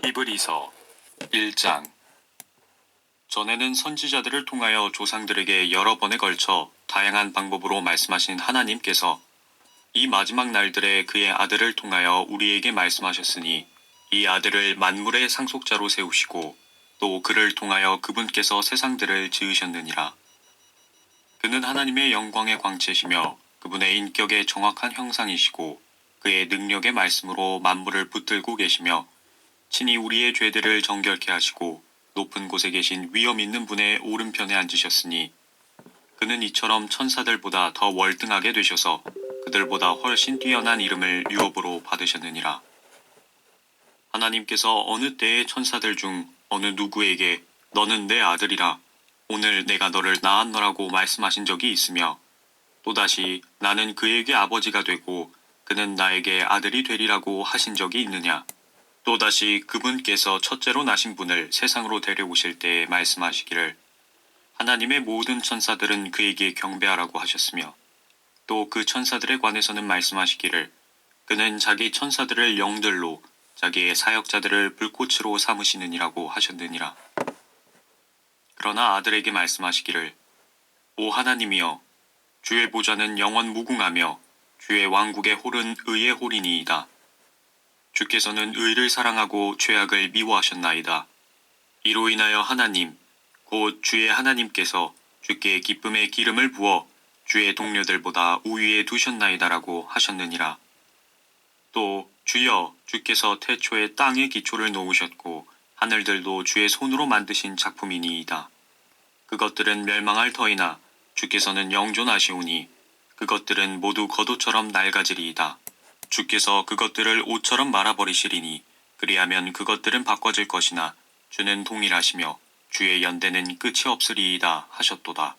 히브리서 1장. 전에는 선지자들을 통하여 조상들에게 여러 번에 걸쳐 다양한 방법으로 말씀하신 하나님께서 이 마지막 날들에 그의 아들을 통하여 우리에게 말씀하셨으니, 이 아들을 만물의 상속자로 세우시고 또 그를 통하여 그분께서 세상들을 지으셨느니라. 그는 하나님의 영광의 광채시며 그분의 인격의 정확한 형상이시고 그의 능력의 말씀으로 만물을 붙들고 계시며, 친히 우리의 죄들을 정결케 하시고 높은 곳에 계신 위엄 있는 분의 오른편에 앉으셨으니, 그는 이처럼 천사들보다 더 월등하게 되셔서 그들보다 훨씬 뛰어난 이름을 유업으로 받으셨느니라. 하나님께서 어느 때에 천사들 중 어느 누구에게 너는 내 아들이라, 오늘 내가 너를 낳았노라고 말씀하신 적이 있으며, 또다시 나는 그에게 아버지가 되고 그는 나에게 아들이 되리라고 하신 적이 있느냐? 또다시 그분께서 첫째로 나신 분을 세상으로 데려오실 때에 말씀하시기를, 하나님의 모든 천사들은 그에게 경배하라고 하셨으며, 또 그 천사들에 관해서는 말씀하시기를, 그는 자기 천사들을 영들로 자기의 사역자들을 불꽃으로 삼으시느니라고 하셨느니라. 그러나 아들에게 말씀하시기를, 오 하나님이여, 주의 보좌는 영원 무궁하며 주의 왕국의 홀은 의의 홀이니이다. 주께서는 의를 사랑하고 죄악을 미워하셨나이다. 이로 인하여 하나님, 곧 주의 하나님께서 주께 기쁨의 기름을 부어 주의 동료들보다 우위에 두셨나이다라고 하셨느니라. 또 주여, 주께서 태초에 땅의 기초를 놓으셨고 하늘들도 주의 손으로 만드신 작품이니이다. 그것들은 멸망할 터이나 주께서는 영존하시오니 그것들은 모두 겉옷처럼 낡아지리이다. 주께서 그것들을 옷처럼 말아버리시리니 그리하면 그것들은 바꿔질 것이나 주는 동일하시며 주의 연대는 끝이 없으리이다 하셨도다.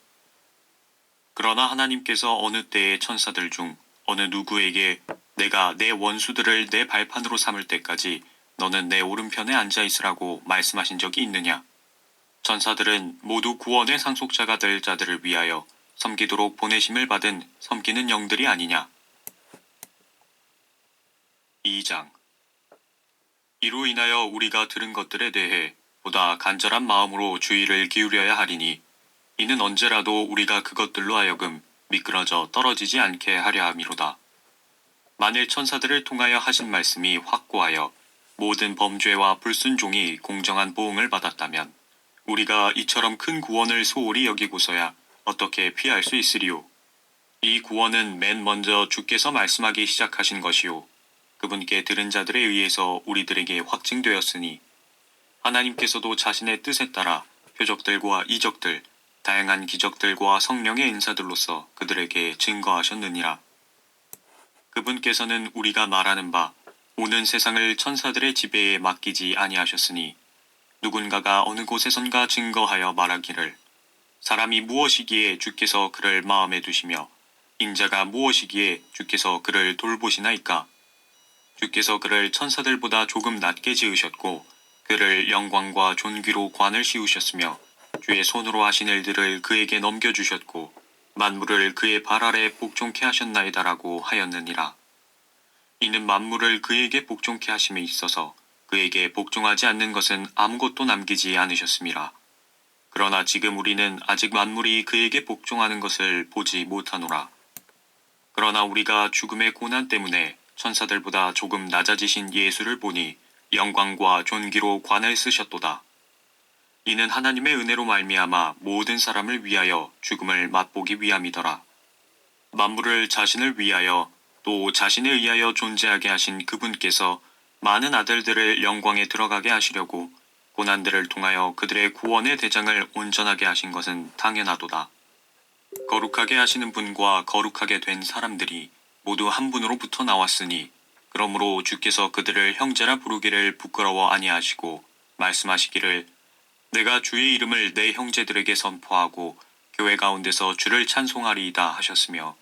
그러나 하나님께서 어느 때에 천사들 중 어느 누구에게 내가 내 원수들을 내 발판으로 삼을 때까지 너는 내 오른편에 앉아있으라고 말씀하신 적이 있느냐? 천사들은 모두 구원의 상속자가 될 자들을 위하여 섬기도록 보내심을 받은 섬기는 영들이 아니냐? 2장. 이로 인하여 우리가 들은 것들에 대해 보다 간절한 마음으로 주의를 기울여야 하리니, 이는 언제라도 우리가 그것들로 하여금 미끄러져 떨어지지 않게 하려 함이로다. 만일 천사들을 통하여 하신 말씀이 확고하여 모든 범죄와 불순종이 공정한 보응을 받았다면 우리가 이처럼 큰 구원을 소홀히 여기고서야 어떻게 피할 수 있으리요? 이 구원은 맨 먼저 주께서 말씀하기 시작하신 것이요, 그분께 들은 자들에 의해서 우리들에게 확증되었으니, 하나님께서도 자신의 뜻에 따라 표적들과 이적들, 다양한 기적들과 성령의 인사들로서 그들에게 증거하셨느니라. 그분께서는 우리가 말하는 바 오는 세상을 천사들의 지배에 맡기지 아니하셨으니, 누군가가 어느 곳에선가 증거하여 말하기를, 사람이 무엇이기에 주께서 그를 마음에 두시며 인자가 무엇이기에 주께서 그를 돌보시나이까? 주께서 그를 천사들보다 조금 낮게 지으셨고 그를 영광과 존귀로 관을 씌우셨으며 주의 손으로 하신 일들을 그에게 넘겨주셨고 만물을 그의 발 아래 복종케 하셨나이다라고 하였느니라. 이는 만물을 그에게 복종케 하심에 있어서 그에게 복종하지 않는 것은 아무것도 남기지 않으셨음이라. 그러나 지금 우리는 아직 만물이 그에게 복종하는 것을 보지 못하노라. 그러나 우리가 죽음의 고난 때문에 천사들보다 조금 낮아지신 예수를 보니 영광과 존귀로 관을 쓰셨도다. 이는 하나님의 은혜로 말미암아 모든 사람을 위하여 죽음을 맛보기 위함이더라. 만물을 자신을 위하여 또 자신에 의하여 존재하게 하신 그분께서 많은 아들들을 영광에 들어가게 하시려고 고난들을 통하여 그들의 구원의 대장을 온전하게 하신 것은 당연하도다. 거룩하게 하시는 분과 거룩하게 된 사람들이 모두 한 분으로부터 나왔으니, 그러므로 주께서 그들을 형제라 부르기를 부끄러워 아니하시고 말씀하시기를, 내가 주의 이름을 내 형제들에게 선포하고 교회 가운데서 주를 찬송하리이다 하셨으며,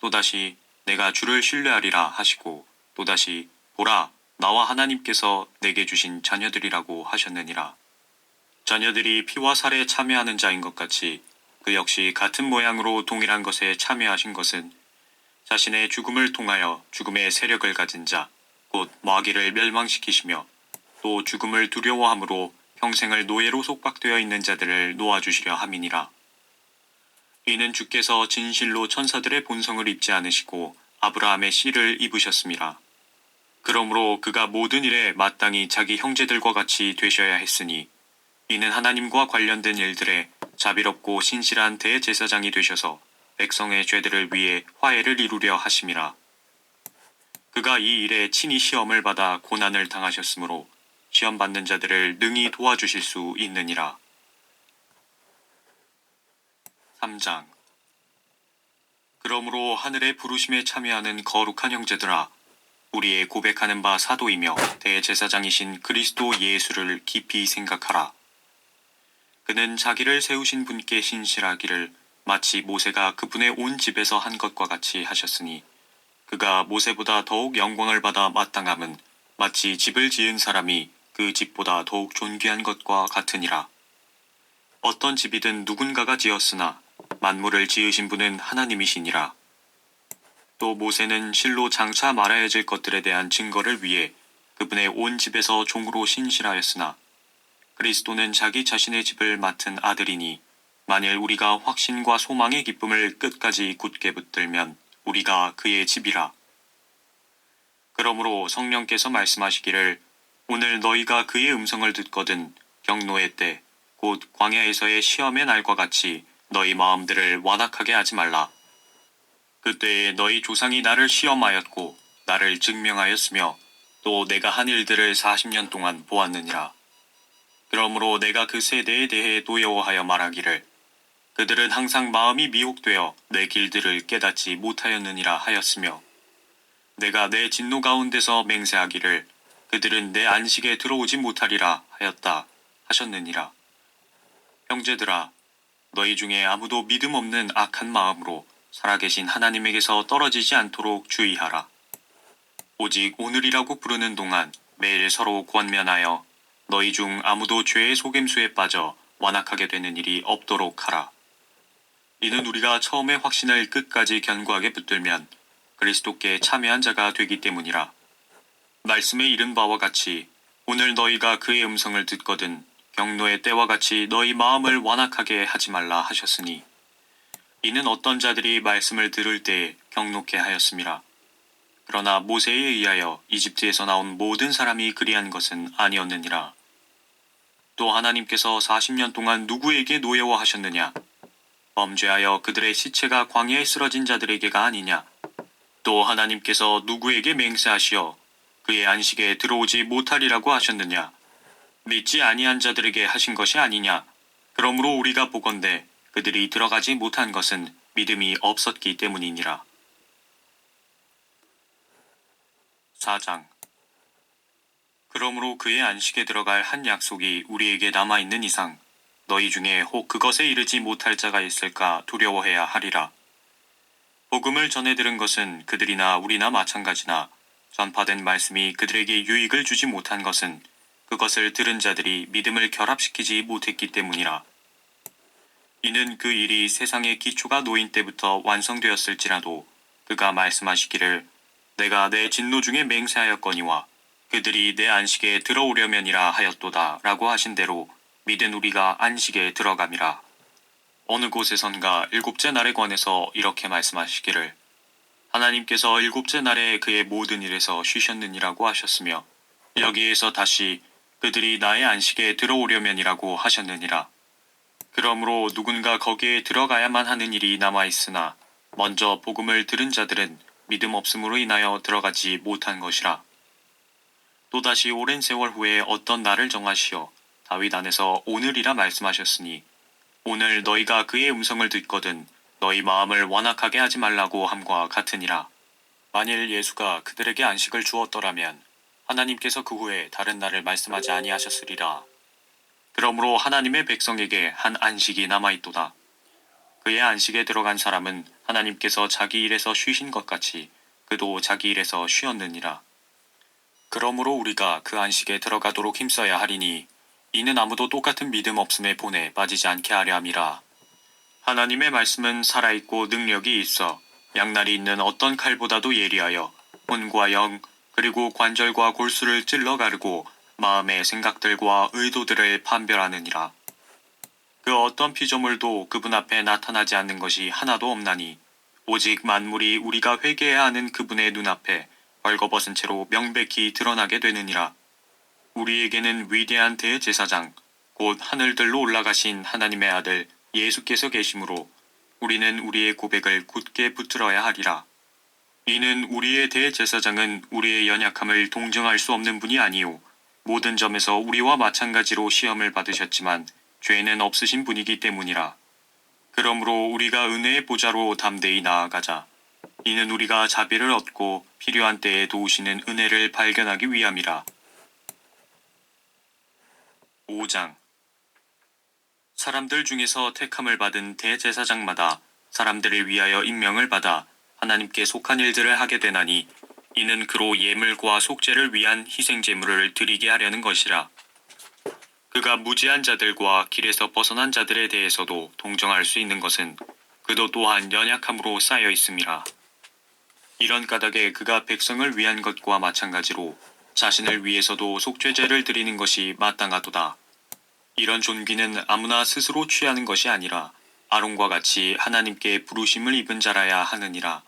또다시 내가 주를 신뢰하리라 하시고, 또다시 보라, 나와 하나님께서 내게 주신 자녀들이라고 하셨느니라. 자녀들이 피와 살에 참여하는 자인 것 같이 그 역시 같은 모양으로 동일한 것에 참여하신 것은 자신의 죽음을 통하여 죽음의 세력을 가진 자, 곧 마귀를 멸망시키시며 또 죽음을 두려워함으로 평생을 노예로 속박되어 있는 자들을 놓아주시려 함이니라. 이는 주께서 진실로 천사들의 본성을 입지 않으시고 아브라함의 씨를 입으셨습니다. 그러므로 그가 모든 일에 마땅히 자기 형제들과 같이 되셔야 했으니 이는 하나님과 관련된 일들에 자비롭고 신실한 대제사장이 되셔서 백성의 죄들을 위해 화해를 이루려 하심이라. 그가 이 일에 친히 시험을 받아 고난을 당하셨으므로 시험받는 자들을 능히 도와주실 수 있느니라. 3장. 그러므로 하늘의 부르심에 참여하는 거룩한 형제들아, 우리의 고백하는 바 사도이며 대제사장이신 그리스도 예수를 깊이 생각하라. 그는 자기를 세우신 분께 신실하기를 마치 모세가 그분의 온 집에서 한 것과 같이 하셨으니, 그가 모세보다 더욱 영광을 받아 마땅함은 마치 집을 지은 사람이 그 집보다 더욱 존귀한 것과 같으니라. 어떤 집이든 누군가가 지었으나 만물을 지으신 분은 하나님이시니라. 또 모세는 실로 장차 말하여질 것들에 대한 증거를 위해 그분의 온 집에서 종으로 신실하였으나, 그리스도는 자기 자신의 집을 맡은 아들이니 만일 우리가 확신과 소망의 기쁨을 끝까지 굳게 붙들면 우리가 그의 집이라. 그러므로 성령께서 말씀하시기를 오늘 너희가 그의 음성을 듣거든 경노의 때 곧 광야에서의 시험의 날과 같이 너희 마음들을 완악하게 하지 말라. 그때에 너희 조상이 나를 시험하였고 나를 증명하였으며 또 내가 한 일들을 40년 동안 보았느니라. 그러므로 내가 그 세대에 대해 노여워하여 말하기를 그들은 항상 마음이 미혹되어 내 길들을 깨닫지 못하였느니라 하였으며, 내가 내 진노 가운데서 맹세하기를 그들은 내 안식에 들어오지 못하리라 하였다 하셨느니라. 형제들아, 너희 중에 아무도 믿음 없는 악한 마음으로 살아계신 하나님에게서 떨어지지 않도록 주의하라. 오직 오늘이라고 부르는 동안 매일 서로 권면하여 너희 중 아무도 죄의 속임수에 빠져 완악하게 되는 일이 없도록 하라. 이는 우리가 처음에 확신을 끝까지 견고하게 붙들면 그리스도께 참여한 자가 되기 때문이라. 말씀에 이른 바와 같이 오늘 너희가 그의 음성을 듣거든 경노의 때와 같이 너희 마음을 완악하게 하지 말라 하셨으니, 이는 어떤 자들이 말씀을 들을 때에 경노케 하였음이라. 그러나 모세에 의하여 이집트에서 나온 모든 사람이 그리한 것은 아니었느니라. 또 하나님께서 40년 동안 누구에게 노여워하셨느냐? 범죄하여 그들의 시체가 광야에 쓰러진 자들에게가 아니냐? 또 하나님께서 누구에게 맹세하시어 그의 안식에 들어오지 못하리라고 하셨느냐? 믿지 아니한 자들에게 하신 것이 아니냐? 그러므로 우리가 보건대 그들이 들어가지 못한 것은 믿음이 없었기 때문이니라. 4장. 그러므로 그의 안식에 들어갈 한 약속이 우리에게 남아있는 이상 너희 중에 혹 그것에 이르지 못할 자가 있을까 두려워해야 하리라. 복음을 전해 들은 것은 그들이나 우리나 마찬가지나 전파된 말씀이 그들에게 유익을 주지 못한 것은 그것을 들은 자들이 믿음을 결합시키지 못했기 때문이라. 이는 그 일이 세상의 기초가 놓인 때부터 완성되었을지라도 그가 말씀하시기를 내가 내 진노 중에 맹세하였거니와 그들이 내 안식에 들어오려면이라 하였도다 라고 하신 대로 믿은 우리가 안식에 들어감이라. 어느 곳에선가 일곱째 날에 관해서 이렇게 말씀하시기를 하나님께서 일곱째 날에 그의 모든 일에서 쉬셨느니라고 하셨으며, 여기에서 다시 그들이 나의 안식에 들어오려면이라고 하셨느니라. 그러므로 누군가 거기에 들어가야만 하는 일이 남아있으나 먼저 복음을 들은 자들은 믿음 없음으로 인하여 들어가지 못한 것이라. 또다시 오랜 세월 후에 어떤 날을 정하시어 다윗 안에서 오늘이라 말씀하셨으니, 오늘 너희가 그의 음성을 듣거든 너희 마음을 완악하게 하지 말라고 함과 같으니라. 만일 예수가 그들에게 안식을 주었더라면 하나님께서 그 후에 다른 날을 말씀하지 아니하셨으리라. 그러므로 하나님의 백성에게 한 안식이 남아있도다. 그의 안식에 들어간 사람은 하나님께서 자기 일에서 쉬신 것 같이 그도 자기 일에서 쉬었느니라. 그러므로 우리가 그 안식에 들어가도록 힘써야 하리니 이는 아무도 똑같은 믿음 없음의 본에 빠지지 않게 하려 함이라. 하나님의 말씀은 살아있고 능력이 있어 양날이 있는 어떤 칼보다도 예리하여魂과 영 그리고 관절과 골수를 찔러 가르고 마음의 생각들과 의도들을 판별하느니라. 그 어떤 피조물도 그분 앞에 나타나지 않는 것이 하나도 없나니 오직 만물이 우리가 회개해야 하는 그분의 눈앞에 벌거벗은 채로 명백히 드러나게 되느니라. 우리에게는 위대한 대제사장 곧 하늘들로 올라가신 하나님의 아들 예수께서 계심으로 우리는 우리의 고백을 굳게 붙들어야 하리라. 이는 우리의 대제사장은 우리의 연약함을 동정할 수 없는 분이 아니요 모든 점에서 우리와 마찬가지로 시험을 받으셨지만 죄는 없으신 분이기 때문이라. 그러므로 우리가 은혜의 보좌로 담대히 나아가자. 이는 우리가 자비를 얻고 필요한 때에 도우시는 은혜를 발견하기 위함이라. 5장. 사람들 중에서 택함을 받은 대제사장마다 사람들을 위하여 임명을 받아 하나님께 속한 일들을 하게 되나니 이는 그로 예물과 속죄를 위한 희생제물을 드리게 하려는 것이라. 그가 무지한 자들과 길에서 벗어난 자들에 대해서도 동정할 수 있는 것은 그도 또한 연약함으로 쌓여 있음이라. 이런 까닭에 그가 백성을 위한 것과 마찬가지로 자신을 위해서도 속죄제를 드리는 것이 마땅하도다. 이런 존귀는 아무나 스스로 취하는 것이 아니라 아론과 같이 하나님께 부르심을 입은 자라야 하느니라.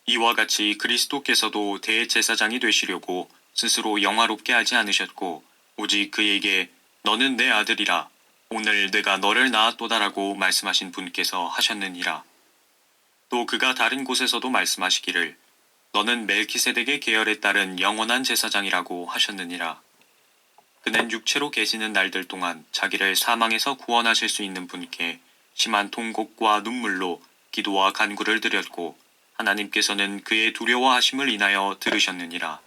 이와 같이 그리스도께서도 대제사장이 되시려고 스스로 영화롭게 하지 않으셨고 오직 그에게 너는 내 아들이라 오늘 내가 너를 낳았도다라고 말씀하신 분께서 하셨느니라. 또 그가 다른 곳에서도 말씀하시기를 너는 멜키세덱의 계열에 따른 영원한 제사장이라고 하셨느니라. 그는 육체로 계시는 날들 동안 자기를 사망에서 구원하실 수 있는 분께 심한 통곡과 눈물로 기도와 간구를 드렸고 하나님께서는 그의 두려워하심을 인하여 들으셨느니라.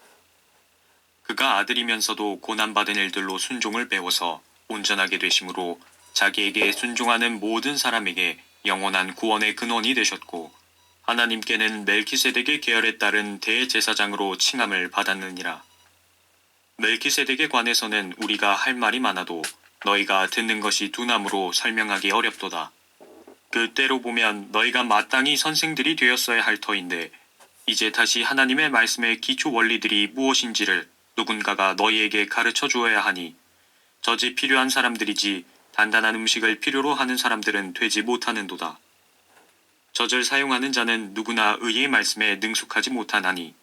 그가 아들이면서도 고난받은 일들로 순종을 배워서 온전하게 되심으로 자기에게 순종하는 모든 사람에게 영원한 구원의 근원이 되셨고 하나님께는 멜키세덱의 계열에 따른 대제사장으로 칭함을 받았느니라. 멜키세덱에 관해서는 우리가 할 말이 많아도 너희가 듣는 것이 둔함으로 설명하기 어렵도다. 그때로 보면 너희가 마땅히 선생들이 되었어야 할 터인데 이제 다시 하나님의 말씀의 기초 원리들이 무엇인지를 누군가가 너희에게 가르쳐 주어야 하니 저지 필요한 사람들이지 단단한 음식을 필요로 하는 사람들은 되지 못하는도다. 젖을 사용하는 자는 누구나 의의 말씀에 능숙하지 못하나니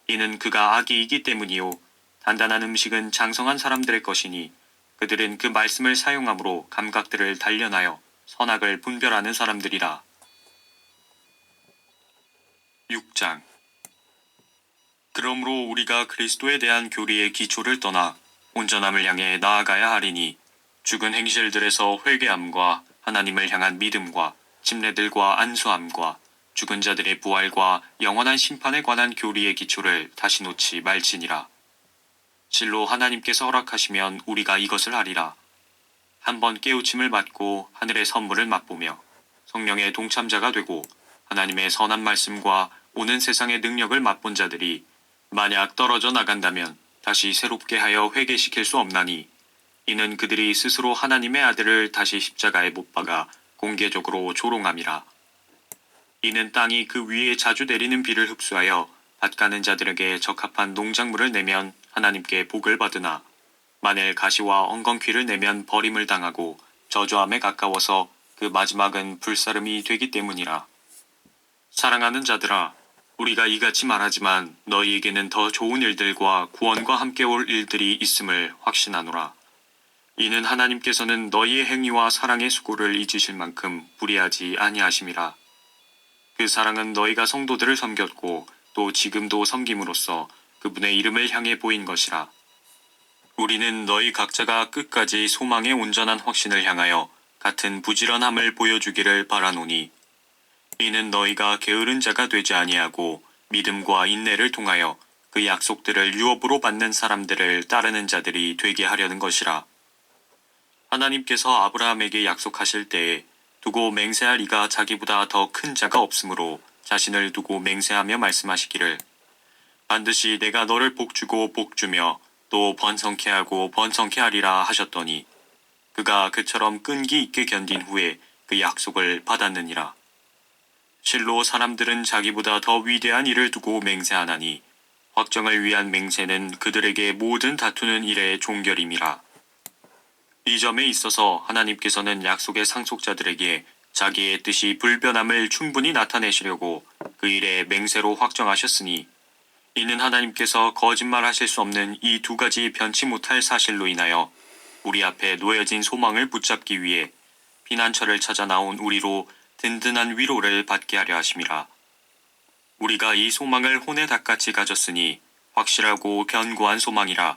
이는 그가 악이이기 때문이요 단단한 음식은 장성한 사람들의 것이니 그들은 그 말씀을 사용함으로 감각들을 단련하여 선악을 분별하는 사람들이라. 6장. 그러므로 우리가 그리스도에 대한 교리의 기초를 떠나 온전함을 향해 나아가야 하리니 죽은 행실들에서 회개함과 하나님을 향한 믿음과 침례들과 안수함과 죽은 자들의 부활과 영원한 심판에 관한 교리의 기초를 다시 놓지 말지니라. 실로 하나님께서 허락하시면 우리가 이것을 하리라. 한번 깨우침을 받고 하늘의 선물을 맛보며 성령의 동참자가 되고 하나님의 선한 말씀과 오는 세상의 능력을 맛본 자들이 만약 떨어져 나간다면 다시 새롭게 하여 회개시킬 수 없나니 이는 그들이 스스로 하나님의 아들을 다시 십자가에 못 박아 공개적으로 조롱함이라. 이는 땅이 그 위에 자주 내리는 비를 흡수하여 밭 가는 자들에게 적합한 농작물을 내면 하나님께 복을 받으나 만일 가시와 엉겅퀴를 내면 버림을 당하고 저주함에 가까워서 그 마지막은 불사름이 되기 때문이라. 사랑하는 자들아, 우리가 이같이 말하지만 너희에게는 더 좋은 일들과 구원과 함께 올 일들이 있음을 확신하노라. 이는 하나님께서는 너희의 행위와 사랑의 수고를 잊으실 만큼 불의하지 아니하심이라. 그 사랑은 너희가 성도들을 섬겼고 또 지금도 섬김으로써 그분의 이름을 향해 보인 것이라. 우리는 너희 각자가 끝까지 소망의 온전한 확신을 향하여 같은 부지런함을 보여주기를 바라노니 이는 너희가 게으른 자가 되지 아니하고 믿음과 인내를 통하여 그 약속들을 유업으로 받는 사람들을 따르는 자들이 되게 하려는 것이라. 하나님께서 아브라함에게 약속하실 때에 두고 맹세할 이가 자기보다 더 큰 자가 없으므로 자신을 두고 맹세하며 말씀하시기를 반드시 내가 너를 복주고 복주며 또 번성케 하고 번성케 하리라 하셨더니 그가 그처럼 끈기 있게 견딘 후에 그 약속을 받았느니라. 실로 사람들은 자기보다 더 위대한 일을 두고 맹세하나니 확정을 위한 맹세는 그들에게 모든 다투는 일의 종결임이라. 이 점에 있어서 하나님께서는 약속의 상속자들에게 자기의 뜻이 불변함을 충분히 나타내시려고 그 일에 맹세로 확정하셨으니, 이는 하나님께서 거짓말하실 수 없는 이 두 가지 변치 못할 사실로 인하여 우리 앞에 놓여진 소망을 붙잡기 위해 피난처를 찾아 나온 우리로 든든한 위로를 받게 하려 하심이라. 우리가 이 소망을 혼에 닭같이 가졌으니 확실하고 견고한 소망이라.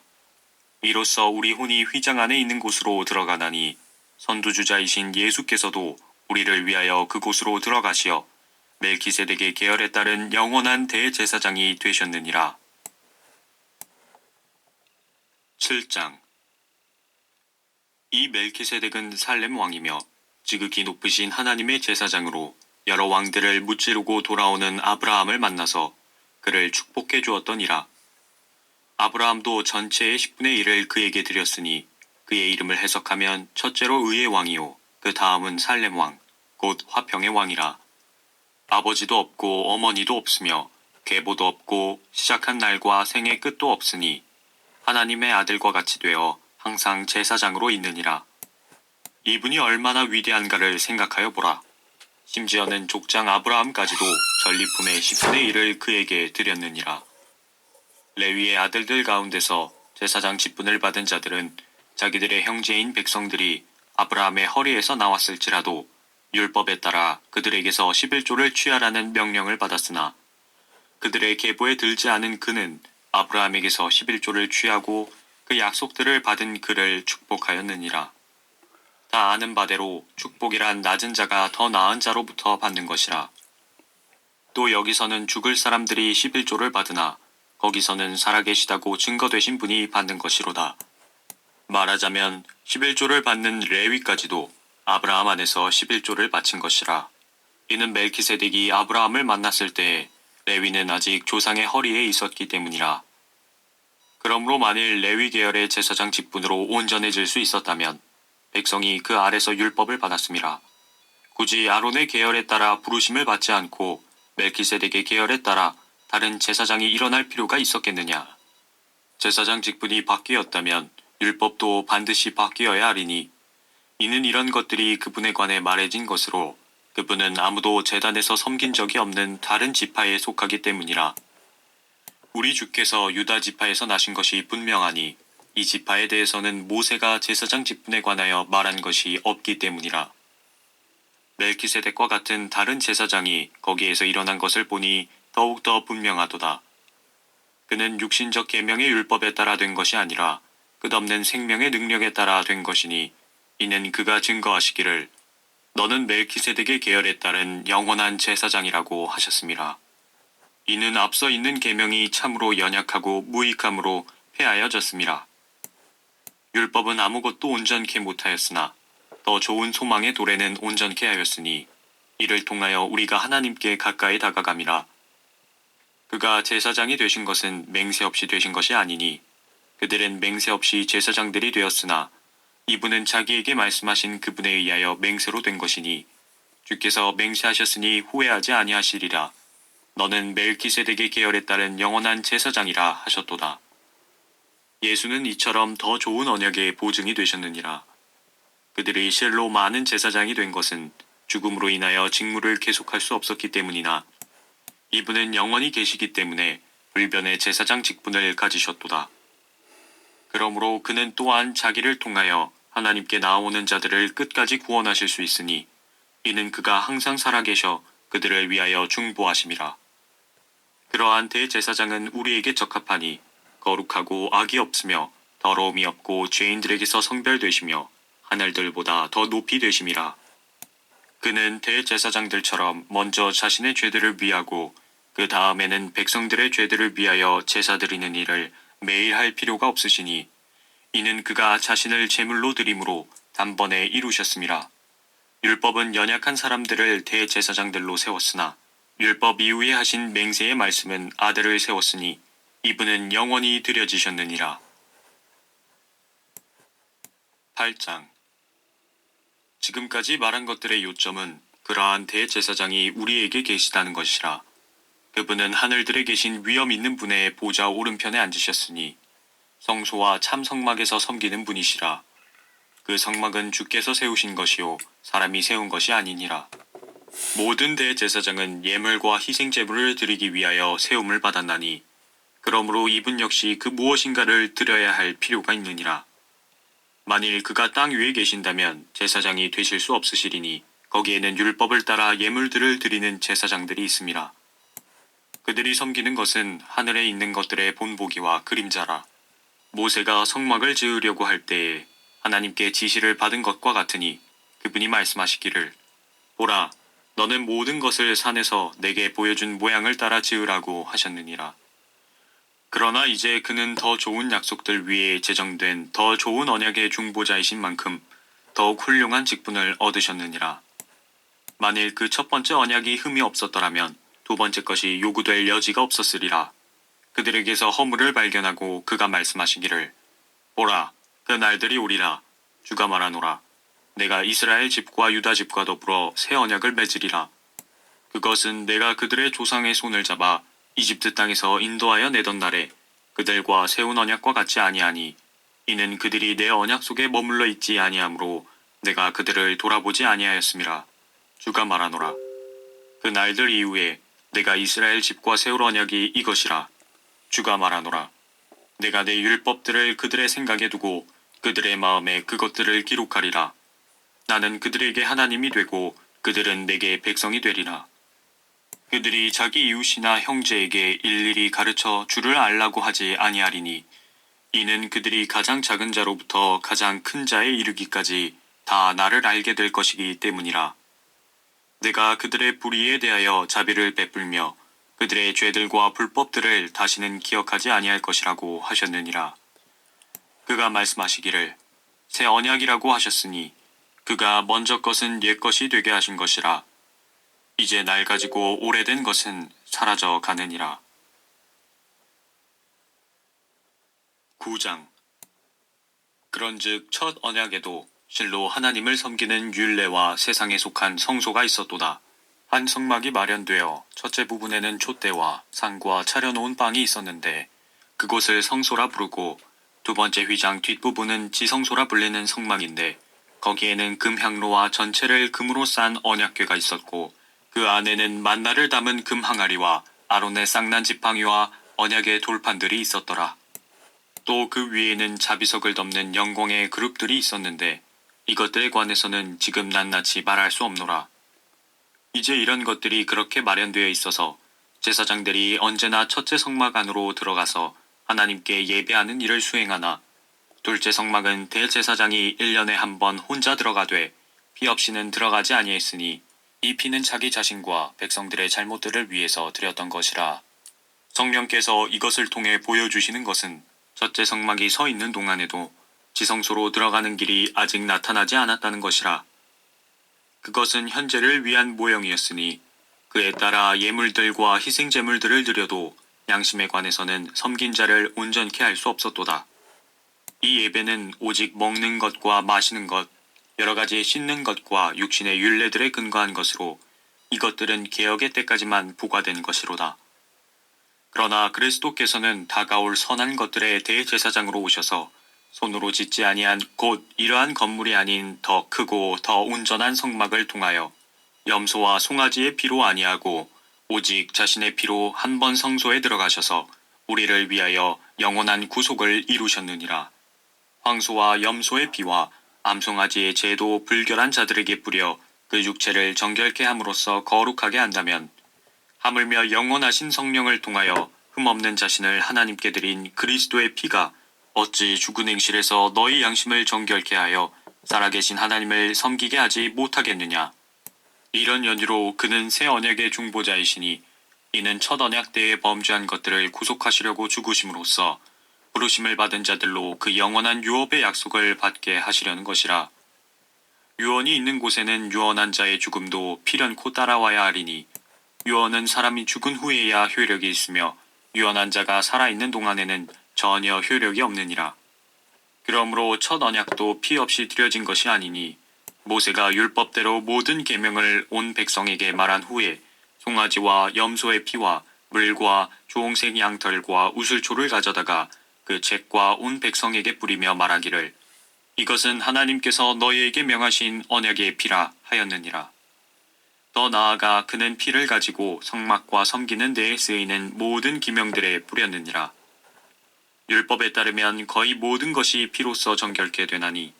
이로써 우리 혼이 휘장 안에 있는 곳으로 들어가나니 선두주자이신 예수께서도 우리를 위하여 그곳으로 들어가시어 멜키세덱의 계열에 따른 영원한 대제사장이 되셨느니라. 7장. 이 멜키세덱은 살렘 왕이며 지극히 높으신 하나님의 제사장으로 여러 왕들을 무찌르고 돌아오는 아브라함을 만나서 그를 축복해 주었더니라. 아브라함도 전체의 10분의 1을 그에게 드렸으니 그의 이름을 해석하면 첫째로 의의 왕이요 그 다음은 살렘 왕, 곧 화평의 왕이라. 아버지도 없고 어머니도 없으며 계보도 없고 시작한 날과 생의 끝도 없으니 하나님의 아들과 같이 되어 항상 제사장으로 있느니라. 이분이 얼마나 위대한가를 생각하여 보라. 심지어는 족장 아브라함까지도 전리품의 10분의 1을 그에게 드렸느니라. 레위의 아들들 가운데서 제사장 직분을 받은 자들은 자기들의 형제인 백성들이 아브라함의 허리에서 나왔을지라도 율법에 따라 그들에게서 11조를 취하라는 명령을 받았으나 그들의 계보에 들지 않은 그는 아브라함에게서 11조를 취하고 그 약속들을 받은 그를 축복하였느니라. 다 아는 바대로 축복이란 낮은 자가 더 나은 자로부터 받는 것이라. 또 여기서는 죽을 사람들이 11조를 받으나 거기서는 살아계시다고 증거되신 분이 받는 것이로다. 말하자면 11조를 받는 레위까지도 아브라함 안에서 11조를 바친 것이라. 이는 멜키세덱이 아브라함을 만났을 때 레위는 아직 조상의 허리에 있었기 때문이라. 그러므로 만일 레위 계열의 제사장 직분으로 온전해질 수 있었다면 백성이 그 아래서 율법을 받았음이라. 굳이 아론의 계열에 따라 부르심을 받지 않고 멜키세덱의 계열에 따라 다른 제사장이 일어날 필요가 있었겠느냐. 제사장 직분이 바뀌었다면 율법도 반드시 바뀌어야 하리니 이는 이런 것들이 그분에 관해 말해진 것으로 그분은 아무도 제단에서 섬긴 적이 없는 다른 지파에 속하기 때문이라. 우리 주께서 유다 지파에서 나신 것이 분명하니 이 지파에 대해서는 모세가 제사장 직분에 관하여 말한 것이 없기 때문이라. 멜키세덱과 같은 다른 제사장이 거기에서 일어난 것을 보니 더욱더 분명하도다. 그는 육신적 계명의 율법에 따라 된 것이 아니라 끝없는 생명의 능력에 따라 된 것이니 이는 그가 증거하시기를 너는 멜키세덱의 계열에 따른 영원한 제사장이라고 하셨음이라. 이는 앞서 있는 계명이 참으로 연약하고 무익함으로 폐하여졌음이라. 율법은 아무것도 온전케 못하였으나 더 좋은 소망의 도래는 온전케 하였으니 이를 통하여 우리가 하나님께 가까이 다가감이라. 그가 제사장이 되신 것은 맹세 없이 되신 것이 아니니 그들은 맹세 없이 제사장들이 되었으나 이분은 자기에게 말씀하신 그분에 의하여 맹세로 된 것이니 주께서 맹세하셨으니 후회하지 아니하시리라. 너는 멜키세덱의 계열에 따른 영원한 제사장이라 하셨도다. 예수는 이처럼 더 좋은 언약의 보증이 되셨느니라. 그들이 실로 많은 제사장이 된 것은 죽음으로 인하여 직무를 계속할 수 없었기 때문이나 이분은 영원히 계시기 때문에 불변의 제사장 직분을 가지셨도다. 그러므로 그는 또한 자기를 통하여 하나님께 나아오는 자들을 끝까지 구원하실 수 있으니 이는 그가 항상 살아계셔 그들을 위하여 중보하심이라. 그러한 대제사장은 우리에게 적합하니 거룩하고 악이 없으며 더러움이 없고 죄인들에게서 성별되시며 하늘들보다 더 높이 되심이라. 그는 대제사장들처럼 먼저 자신의 죄들을 위하고 그 다음에는 백성들의 죄들을 위하여 제사 드리는 일을 매일 할 필요가 없으시니 이는 그가 자신을 제물로 드림으로 단번에 이루셨음이라. 율법은 연약한 사람들을 대제사장들로 세웠으나 율법 이후에 하신 맹세의 말씀은 아들을 세웠으니 이분은 영원히 드려지셨느니라. 8장. 지금까지 말한 것들의 요점은 그러한 대제사장이 우리에게 계시다는 것이라. 그분은 하늘들에 계신 위엄 있는 분의 보좌 오른편에 앉으셨으니 성소와 참 성막에서 섬기는 분이시라. 그 성막은 주께서 세우신 것이요 사람이 세운 것이 아니니라. 모든 대제사장은 예물과 희생제물을 드리기 위하여 세움을 받았나니 그러므로 이분 역시 그 무엇인가를 드려야 할 필요가 있느니라. 만일 그가 땅 위에 계신다면 제사장이 되실 수 없으시리니 거기에는 율법을 따라 예물들을 드리는 제사장들이 있음이라. 그들이 섬기는 것은 하늘에 있는 것들의 본보기와 그림자라. 모세가 성막을 지으려고 할 때에 하나님께 지시를 받은 것과 같으니 그분이 말씀하시기를 보라, 너는 모든 것을 산에서 내게 보여준 모양을 따라 지으라고 하셨느니라. 그러나 이제 그는 더 좋은 약속들 위에 제정된 더 좋은 언약의 중보자이신 만큼 더욱 훌륭한 직분을 얻으셨느니라. 만일 그 첫 번째 언약이 흠이 없었더라면 두 번째 것이 요구될 여지가 없었으리라. 그들에게서 허물을 발견하고 그가 말씀하시기를 보라, 그 날들이 오리라. 주가 말하노라. 내가 이스라엘 집과 유다 집과 더불어 새 언약을 맺으리라. 그것은 내가 그들의 조상의 손을 잡아 이집트 땅에서 인도하여 내던 날에 그들과 세운 언약과 같지 아니하니 이는 그들이 내 언약 속에 머물러 있지 아니하므로 내가 그들을 돌아보지 아니하였음이라. 주가 말하노라. 그 날들 이후에 내가 이스라엘 집과 세울 언약이 이것이라. 주가 말하노라. 내가 내 율법들을 그들의 생각에 두고 그들의 마음에 그것들을 기록하리라. 나는 그들에게 하나님이 되고 그들은 내게 백성이 되리라. 그들이 자기 이웃이나 형제에게 일일이 가르쳐 주를 알라고 하지 아니하리니 이는 그들이 가장 작은 자로부터 가장 큰 자에 이르기까지 다 나를 알게 될 것이기 때문이라. 내가 그들의 불의에 대하여 자비를 베풀며 그들의 죄들과 불법들을 다시는 기억하지 아니할 것이라고 하셨느니라. 그가 말씀하시기를 새 언약이라고 하셨으니 그가 먼저 것은 옛 것이 되게 하신 것이라. 이제 날 가지고 오래된 것은 사라져 가느니라. 9장. 그런즉 첫 언약에도 실로 하나님을 섬기는 율례와 세상에 속한 성소가 있었도다. 한 성막이 마련되어 첫째 부분에는 촛대와 상과 차려놓은 빵이 있었는데 그곳을 성소라 부르고 두 번째 휘장 뒷부분은 지성소라 불리는 성막인데 거기에는 금향로와 전체를 금으로 싼 언약궤가 있었고 그 안에는 만나를 담은 금 항아리와 아론의 쌍난 지팡이와 언약의 돌판들이 있었더라. 또 그 위에는 자비석을 덮는 영광의 그룹들이 있었는데 이것들에 관해서는 지금 낱낱이 말할 수 없노라. 이제 이런 것들이 그렇게 마련되어 있어서 제사장들이 언제나 첫째 성막 안으로 들어가서 하나님께 예배하는 일을 수행하나 둘째 성막은 대제사장이 1년에 한 번 혼자 들어가되 피 없이는 들어가지 아니했으니 이 피는 자기 자신과 백성들의 잘못들을 위해서 드렸던 것이라. 성령께서 이것을 통해 보여주시는 것은 첫째 성막이 서 있는 동안에도 지성소로 들어가는 길이 아직 나타나지 않았다는 것이라. 그것은 현재를 위한 모형이었으니 그에 따라 예물들과 희생제물들을 드려도 양심에 관해서는 섬긴 자를 온전케 할 수 없었도다. 이 예배는 오직 먹는 것과 마시는 것, 여러 가지 씻는 것과 육신의 율례들에 근거한 것으로 이것들은 개혁의 때까지만 부과된 것이로다. 그러나 그리스도께서는 다가올 선한 것들의 대제사장으로 오셔서 손으로 짓지 아니한 곧 이러한 건물이 아닌 더 크고 더 온전한 성막을 통하여 염소와 송아지의 피로 아니하고 오직 자신의 피로 한 번 성소에 들어가셔서 우리를 위하여 영원한 구속을 이루셨느니라. 황소와 염소의 피와 암송아지의 제도 불결한 자들에게 뿌려 그 육체를 정결케 함으로써 거룩하게 한다면 하물며 영원하신 성령을 통하여 흠없는 자신을 하나님께 드린 그리스도의 피가 어찌 죽은 행실에서 너희 양심을 정결케 하여 살아계신 하나님을 섬기게 하지 못하겠느냐. 이런 연유로 그는 새 언약의 중보자이시니 이는 첫 언약 때에 범죄한 것들을 구속하시려고 죽으심으로써 부르심을 받은 자들로 그 영원한 유업의 약속을 받게 하시려는 것이라. 유언이 있는 곳에는 유언한 자의 죽음도 필연코 따라와야 하리니 유언은 사람이 죽은 후에야 효력이 있으며 유언한 자가 살아있는 동안에는 전혀 효력이 없느니라. 그러므로 첫 언약도 피 없이 드려진 것이 아니니 모세가 율법대로 모든 계명을 온 백성에게 말한 후에 송아지와 염소의 피와 물과 주홍색 양털과 우슬초를 가져다가 그 책과 온 백성에게 뿌리며 말하기를 이것은 하나님께서 너희에게 명하신 언약의 피라 하였느니라. 더 나아가 그는 피를 가지고 성막과 섬기는 데에 쓰이는 모든 기명들에 뿌렸느니라. 율법에 따르면 거의 모든 것이 피로써 정결케 되나니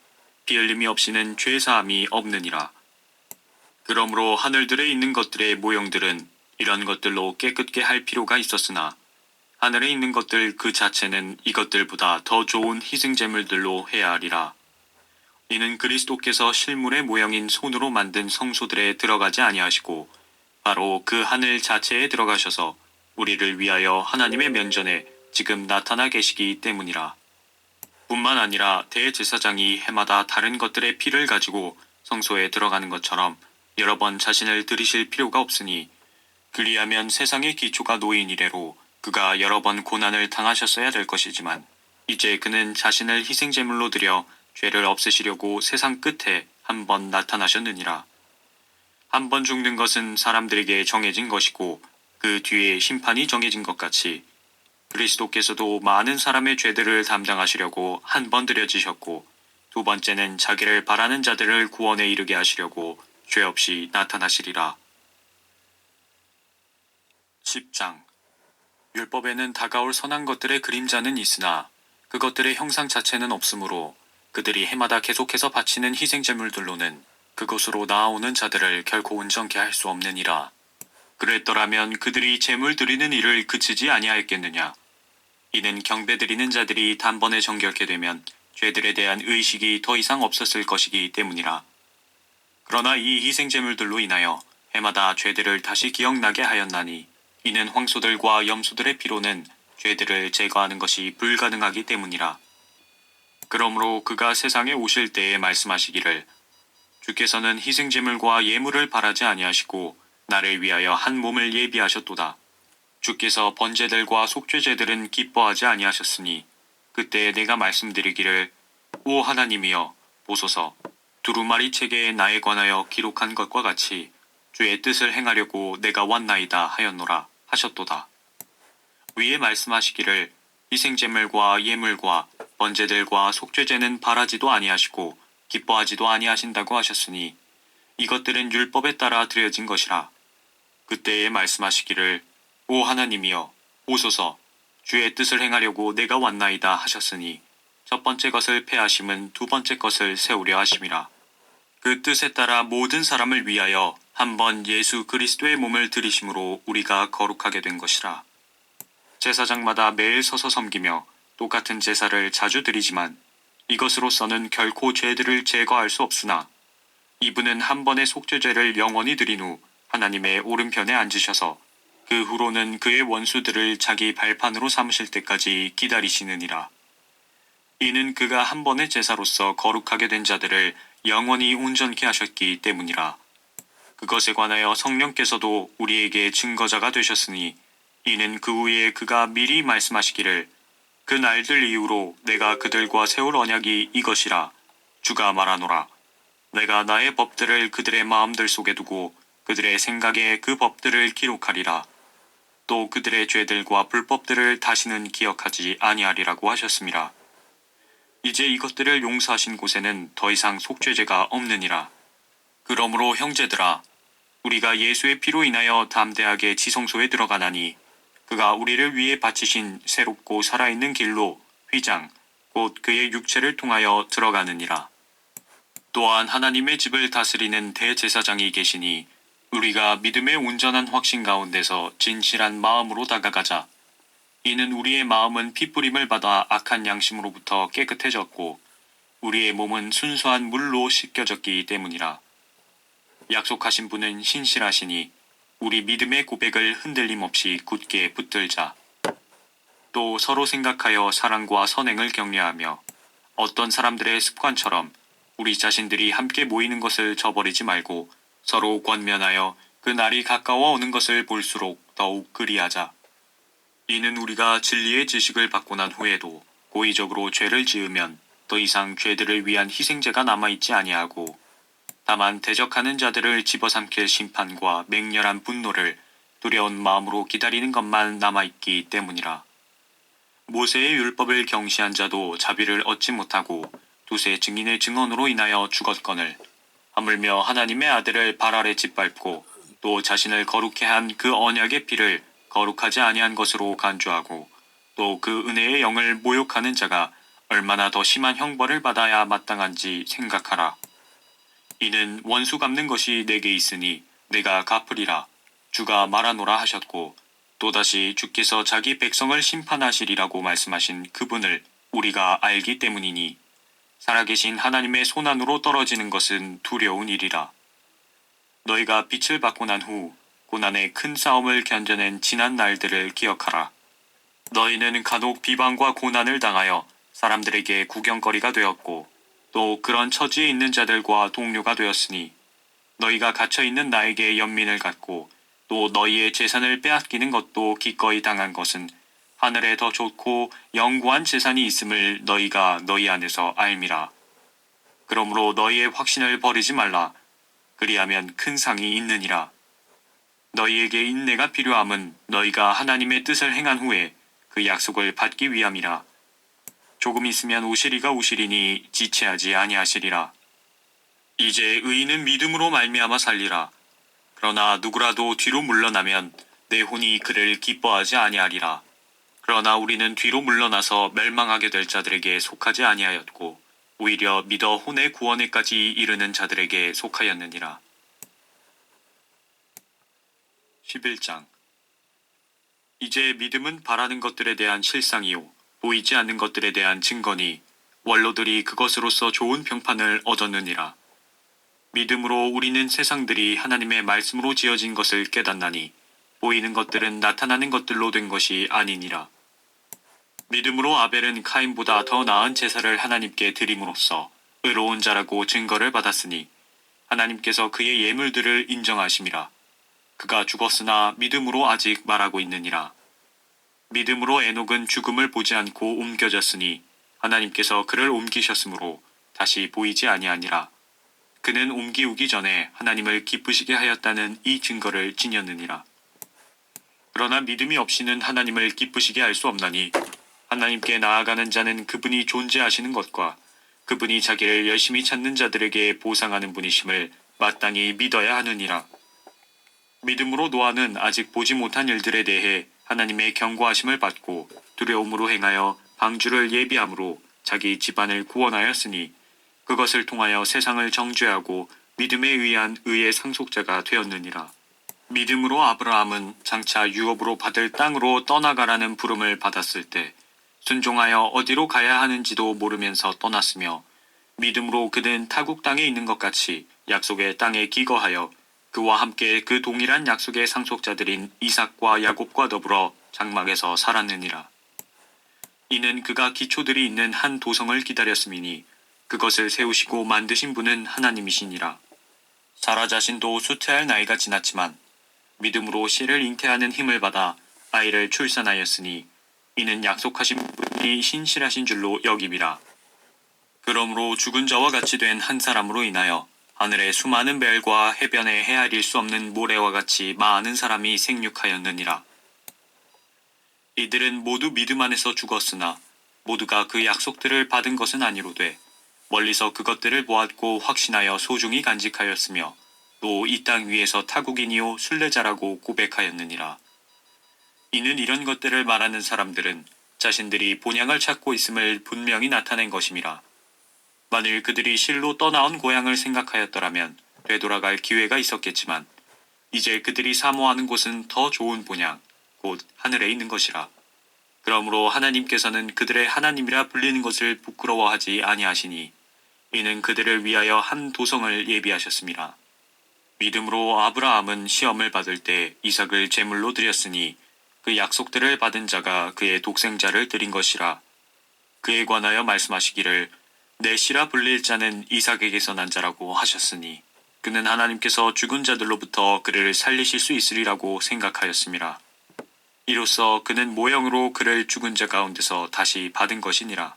피 흘림이 없이는 죄 사함이 없느니라. 그러므로 하늘들에 있는 것들의 모형들은 이런 것들로 깨끗게 할 필요가 있었으나 하늘에 있는 것들 그 자체는 이것들보다 더 좋은 희생제물들로 해야 하리라. 이는 그리스도께서 실물의 모형인 손으로 만든 성소들에 들어가지 아니하시고 바로 그 하늘 자체에 들어가셔서 우리를 위하여 하나님의 면전에 지금 나타나 계시기 때문이라. 뿐만 아니라 대제사장이 해마다 다른 것들의 피를 가지고 성소에 들어가는 것처럼 여러 번 자신을 들이실 필요가 없으니 그리하면 세상의 기초가 놓인 이래로 그가 여러 번 고난을 당하셨어야 될 것이지만 이제 그는 자신을 희생제물로 드려 죄를 없애시려고 세상 끝에 한 번 나타나셨느니라. 한 번 죽는 것은 사람들에게 정해진 것이고 그 뒤에 심판이 정해진 것 같이 그리스도께서도 많은 사람의 죄들을 담당하시려고 한 번 드려지셨고 두 번째는 자기를 바라는 자들을 구원에 이르게 하시려고 죄 없이 나타나시리라. 10장. 율법에는 다가올 선한 것들의 그림자는 있으나 그것들의 형상 자체는 없으므로 그들이 해마다 계속해서 바치는 희생제물들로는 그곳으로 나아오는 자들을 결코 온전케 할 수 없느니라. 그랬더라면 그들이 제물 드리는 일을 그치지 아니하였겠느냐. 이는 경배 드리는 자들이 단번에 정결케 되면 죄들에 대한 의식이 더 이상 없었을 것이기 때문이라. 그러나 이 희생제물들로 인하여 해마다 죄들을 다시 기억나게 하였나니 이는 황소들과 염소들의 피로는 죄들을 제거하는 것이 불가능하기 때문이라. 그러므로 그가 세상에 오실 때에 말씀하시기를 주께서는 희생제물과 예물을 바라지 아니하시고 나를 위하여 한 몸을 예비하셨도다. 주께서 번제들과 속죄제들은 기뻐하지 아니하셨으니 그때 내가 말씀드리기를 오 하나님이여 보소서 두루마리 책에 나에 관하여 기록한 것과 같이 주의 뜻을 행하려고 내가 왔나이다 하였노라 하셨도다. 위에 말씀하시기를 희생제물과 예물과 번제들과 속죄제는 바라지도 아니하시고 기뻐하지도 아니하신다고 하셨으니 이것들은 율법에 따라 드려진 것이라. 그때에 말씀하시기를 오 하나님이여 보소서 주의 뜻을 행하려고 내가 왔나이다 하셨으니 첫 번째 것을 폐하심은 두 번째 것을 세우려 하심이라. 그 뜻에 따라 모든 사람을 위하여 한번 예수 그리스도의 몸을 들이심으로 우리가 거룩하게 된 것이라. 제사장마다 매일 서서 섬기며 똑같은 제사를 자주 드리지만 이것으로서는 결코 죄들을 제거할 수 없으나 이분은 한 번의 속죄죄를 영원히 드린 후 하나님의 오른편에 앉으셔서 그 후로는 그의 원수들을 자기 발판으로 삼으실 때까지 기다리시느니라. 이는 그가 한 번의 제사로서 거룩하게 된 자들을 영원히 온전케 하셨기 때문이라. 그것에 관하여 성령께서도 우리에게 증거자가 되셨으니 이는 그 후에 그가 미리 말씀하시기를 그 날들 이후로 내가 그들과 세울 언약이 이것이라 주가 말하노라. 내가 나의 법들을 그들의 마음들 속에 두고 그들의 생각에 그 법들을 기록하리라. 또 그들의 죄들과 불법들을 다시는 기억하지 아니하리라고 하셨습니다. 이제 이것들을 용서하신 곳에는 더 이상 속죄죄가 없느니라. 그러므로 형제들아 우리가 예수의 피로 인하여 담대하게 지성소에 들어가나니 그가 우리를 위해 바치신 새롭고 살아있는 길로 휘장 곧 그의 육체를 통하여 들어가느니라. 또한 하나님의 집을 다스리는 대제사장이 계시니 우리가 믿음의 온전한 확신 가운데서 진실한 마음으로 다가가자. 이는 우리의 마음은 핏부림을 받아 악한 양심으로부터 깨끗해졌고 우리의 몸은 순수한 물로 씻겨졌기 때문이라. 약속하신 분은 신실하시니 우리 믿음의 고백을 흔들림 없이 굳게 붙들자. 또 서로 생각하여 사랑과 선행을 격려하며 어떤 사람들의 습관처럼 우리 자신들이 함께 모이는 것을 저버리지 말고 서로 권면하여 그 날이 가까워 오는 것을 볼수록 더욱 그리하자. 이는 우리가 진리의 지식을 받고 난 후에도 고의적으로 죄를 지으면 더 이상 죄들을 위한 희생제가 남아있지 아니하고 다만 대적하는 자들을 집어삼킬 심판과 맹렬한 분노를 두려운 마음으로 기다리는 것만 남아있기 때문이라. 모세의 율법을 경시한 자도 자비를 얻지 못하고 두세 증인의 증언으로 인하여 죽었거늘 하물며 하나님의 아들을 발 아래 짓밟고 또 자신을 거룩해 한 그 언약의 피를 거룩하지 아니한 것으로 간주하고 또 그 은혜의 영을 모욕하는 자가 얼마나 더 심한 형벌을 받아야 마땅한지 생각하라. 이는 원수 갚는 것이 내게 있으니 내가 갚으리라 주가 말하노라 하셨고 또다시 주께서 자기 백성을 심판하시리라고 말씀하신 그분을 우리가 알기 때문이니 살아계신 하나님의 손안으로 떨어지는 것은 두려운 일이라. 너희가 빛을 받고 난 후 고난의 큰 싸움을 견뎌낸 지난 날들을 기억하라. 너희는 간혹 비방과 고난을 당하여 사람들에게 구경거리가 되었고 또 그런 처지에 있는 자들과 동료가 되었으니 너희가 갇혀있는 나에게 연민을 갖고 또 너희의 재산을 빼앗기는 것도 기꺼이 당한 것은 하늘에 더 좋고 영구한 재산이 있음을 너희가 너희 안에서 알미라. 그러므로 너희의 확신을 버리지 말라. 그리하면 큰 상이 있느니라. 너희에게 인내가 필요함은 너희가 하나님의 뜻을 행한 후에 그 약속을 받기 위함이라. 조금 있으면 오시리가 오시리니 지체하지 아니하시리라. 이제 의인은 믿음으로 말미암아 살리라. 그러나 누구라도 뒤로 물러나면 내 혼이 그를 기뻐하지 아니하리라. 그러나 우리는 뒤로 물러나서 멸망하게 될 자들에게 속하지 아니하였고 오히려 믿어 혼의 구원에까지 이르는 자들에게 속하였느니라. 11장. 이제 믿음은 바라는 것들에 대한 실상이요 보이지 않는 것들에 대한 증거니 원로들이 그것으로서 좋은 평판을 얻었느니라. 믿음으로 우리는 세상들이 하나님의 말씀으로 지어진 것을 깨닫나니 보이는 것들은 나타나는 것들로 된 것이 아니니라. 믿음으로 아벨은 카인보다 더 나은 제사를 하나님께 드림으로써 의로운 자라고 증거를 받았으니 하나님께서 그의 예물들을 인정하심이라. 그가 죽었으나 믿음으로 아직 말하고 있느니라. 믿음으로 에녹은 죽음을 보지 않고 옮겨졌으니 하나님께서 그를 옮기셨으므로 다시 보이지 아니하니라. 그는 옮기우기 전에 하나님을 기쁘시게 하였다는 이 증거를 지녔느니라. 그러나 믿음이 없이는 하나님을 기쁘시게 할 수 없나니 하나님께 나아가는 자는 그분이 존재하시는 것과 그분이 자기를 열심히 찾는 자들에게 보상하는 분이심을 마땅히 믿어야 하느니라. 믿음으로 노아는 아직 보지 못한 일들에 대해 하나님의 경고하심을 받고 두려움으로 행하여 방주를 예비함으로 자기 집안을 구원하였으니 그것을 통하여 세상을 정죄하고 믿음에 의한 의의 상속자가 되었느니라. 믿음으로 아브라함은 장차 유업으로 받을 땅으로 떠나가라는 부름을 받았을 때 순종하여 어디로 가야 하는지도 모르면서 떠났으며 믿음으로 그는 타국 땅에 있는 것 같이 약속의 땅에 기거하여 그와 함께 그 동일한 약속의 상속자들인 이삭과 야곱과 더불어 장막에서 살았느니라. 이는 그가 기초들이 있는 한 도성을 기다렸음이니 그것을 세우시고 만드신 분은 하나님이시니라. 사라 자신도 수태할 나이가 지났지만 믿음으로 씨를 잉태하는 힘을 받아 아이를 출산하였으니 이는 약속하신 분이 신실하신 줄로 여김이라. 그러므로 죽은 자와 같이 된 한 사람으로 인하여 하늘의 수많은 별과 해변에 헤아릴 수 없는 모래와 같이 많은 사람이 생육하였느니라. 이들은 모두 믿음 안에서 죽었으나 모두가 그 약속들을 받은 것은 아니로되 멀리서 그것들을 보았고 확신하여 소중히 간직하였으며 또 이 땅 위에서 타국인이요 순례자라고 고백하였느니라. 이는 이런 것들을 말하는 사람들은 자신들이 본향을 찾고 있음을 분명히 나타낸 것임이라. 만일 그들이 실로 떠나온 고향을 생각하였더라면 되돌아갈 기회가 있었겠지만 이제 그들이 사모하는 곳은 더 좋은 본향, 곧 하늘에 있는 것이라. 그러므로 하나님께서는 그들의 하나님이라 불리는 것을 부끄러워하지 아니하시니 이는 그들을 위하여 한 도성을 예비하셨습니다. 믿음으로 아브라함은 시험을 받을 때 이삭을 제물로 드렸으니 그 약속들을 받은 자가 그의 독생자를 드린 것이라. 그에 관하여 말씀하시기를 내 씨라 불릴 자는 이삭에게서 난 자라고 하셨으니 그는 하나님께서 죽은 자들로부터 그를 살리실 수 있으리라고 생각하였습니다. 이로써 그는 모형으로 그를 죽은 자 가운데서 다시 받은 것이니라.